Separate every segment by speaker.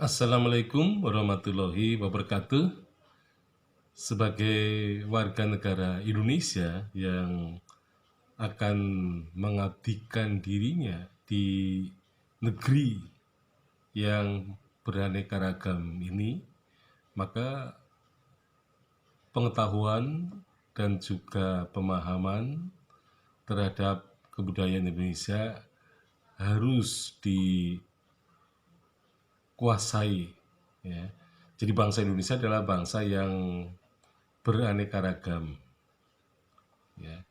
Speaker 1: Assalamualaikum warahmatullahi wabarakatuh. Sebagai warga negara Indonesia yang akan mengabdikan dirinya di negeri yang beraneka ragam ini, maka pengetahuan dan juga pemahaman terhadap kebudayaan Indonesia harus dikuasai, ya. Jadi bangsa Indonesia adalah bangsa yang beraneka ragam, ya.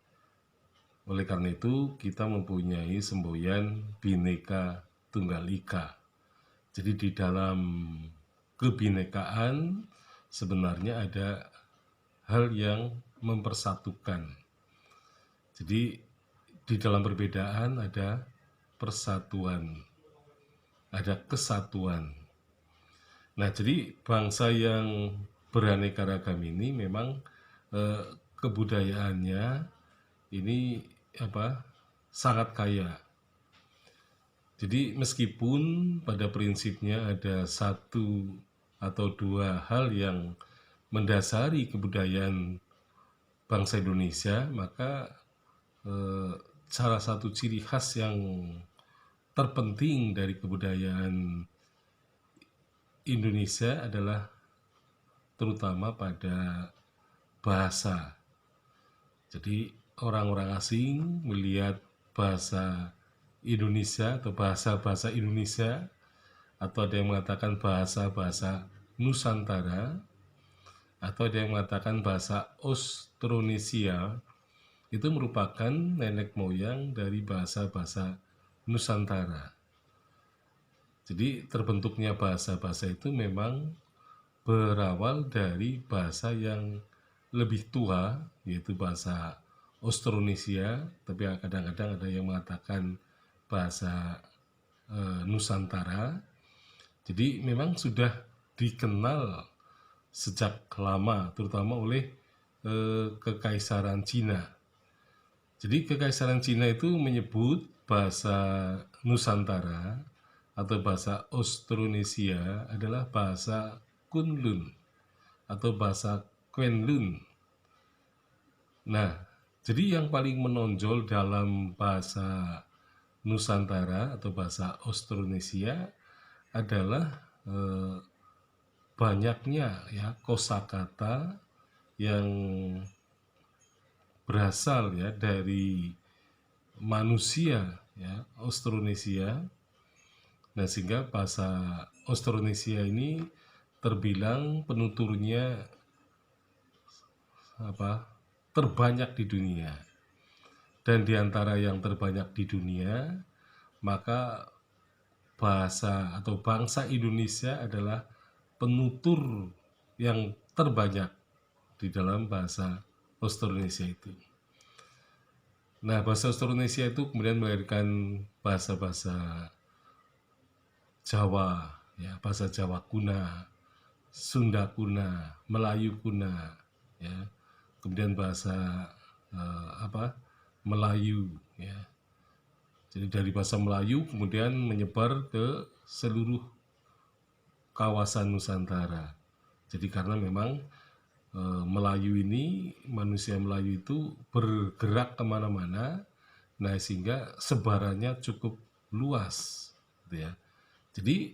Speaker 1: Oleh karena itu kita mempunyai semboyan Bhinneka Tunggal Ika. Jadi di dalam kebinekaan sebenarnya ada hal yang mempersatukan. Jadi di dalam perbedaan ada persatuan, ada kesatuan. Nah, jadi bangsa yang beraneka ragam ini memang kebudayaannya ini sangat kaya. Jadi meskipun pada prinsipnya ada satu atau dua hal yang mendasari kebudayaan bangsa Indonesia, maka salah satu ciri khas yang terpenting dari kebudayaan Indonesia adalah terutama pada bahasa. Jadi orang-orang asing melihat bahasa Indonesia atau bahasa-bahasa Indonesia, atau ada yang mengatakan bahasa-bahasa Nusantara, atau ada yang mengatakan bahasa Austronesia, itu merupakan nenek moyang dari bahasa-bahasa Nusantara. Jadi terbentuknya bahasa-bahasa itu memang berawal dari bahasa yang lebih tua, yaitu bahasa Austronesia, tapi kadang-kadang ada yang mengatakan bahasa Nusantara. Jadi memang sudah dikenal sejak lama, terutama oleh Kekaisaran Cina. Jadi Kekaisaran Cina itu menyebut bahasa Nusantara atau bahasa Austronesia adalah bahasa Kunlun atau bahasa Kwenlun. Nah, jadi yang paling menonjol dalam bahasa Nusantara atau bahasa Austronesia adalah banyaknya kosakata yang berasal dari manusia Austronesia. Nah, sehingga bahasa Austronesia ini terbilang penuturnya terbanyak di dunia. Dan di antara yang terbanyak di dunia, maka bahasa atau bangsa Indonesia adalah penutur yang terbanyak di dalam bahasa Austronesia itu. Nah, bahasa Austronesia itu kemudian melahirkan bahasa-bahasa Jawa, bahasa Jawa kuna, Sunda kuna, Melayu kuna, kemudian bahasa Melayu, Jadi dari bahasa Melayu kemudian menyebar ke seluruh kawasan Nusantara. Jadi karena memang Melayu ini, manusia Melayu itu bergerak kemana-mana, nah sehingga sebarannya cukup luas, Jadi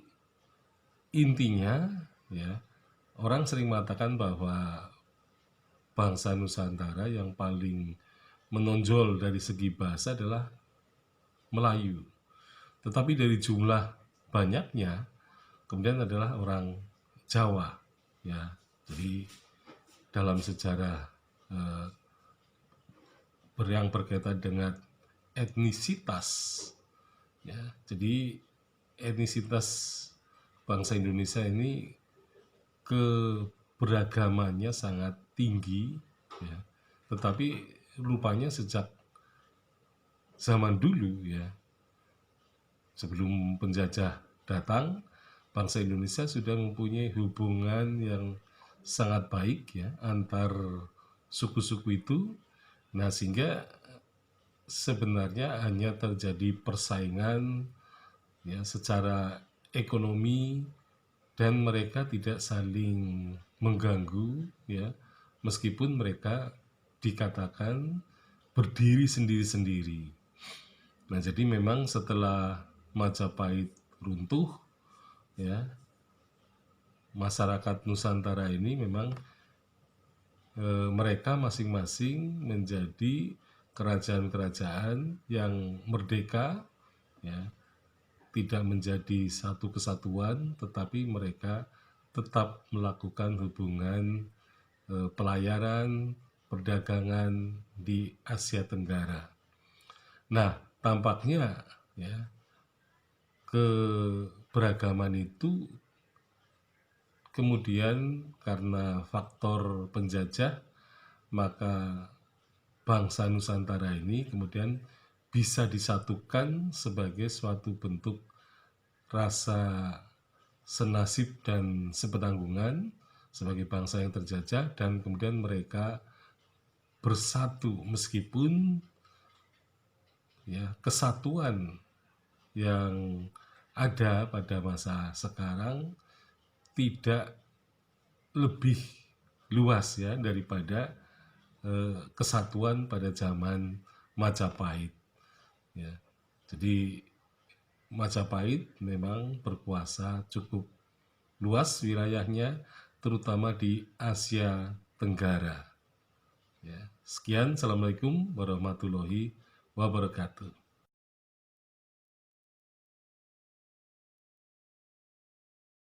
Speaker 1: intinya orang sering mengatakan bahwa bangsa Nusantara yang paling menonjol dari segi bahasa adalah Melayu. Tetapi dari jumlah banyaknya kemudian adalah orang Jawa, Jadi dalam sejarah yang berkaitan dengan etnisitas, jadi etnisitas bangsa Indonesia ini keberagamannya sangat tinggi, tetapi rupanya sejak zaman dulu, sebelum penjajah datang, bangsa Indonesia sudah mempunyai hubungan yang sangat baik antar suku-suku itu. Nah, sehingga sebenarnya hanya terjadi persaingan secara ekonomi dan mereka tidak saling mengganggu, ya, meskipun mereka dikatakan berdiri sendiri-sendiri. Nah, jadi memang setelah Majapahit runtuh, ya, masyarakat Nusantara ini memang mereka masing-masing menjadi kerajaan-kerajaan yang merdeka, ya, tidak menjadi satu kesatuan, tetapi mereka tetap melakukan hubungan pelayaran, perdagangan di Asia Tenggara. Nah, tampaknya, ya, keberagaman itu kemudian karena faktor penjajah, maka bangsa Nusantara ini kemudian bisa disatukan sebagai suatu bentuk rasa senasib dan sepenanggungan sebagai bangsa yang terjajah, dan kemudian mereka bersatu meskipun, ya, kesatuan yang ada pada masa sekarang tidak lebih luas, ya, daripada kesatuan pada zaman Majapahit, ya. Jadi Majapahit memang berkuasa cukup luas wilayahnya, terutama di Asia Tenggara, ya. Sekian, assalamualaikum warahmatullahi wabarakatuh.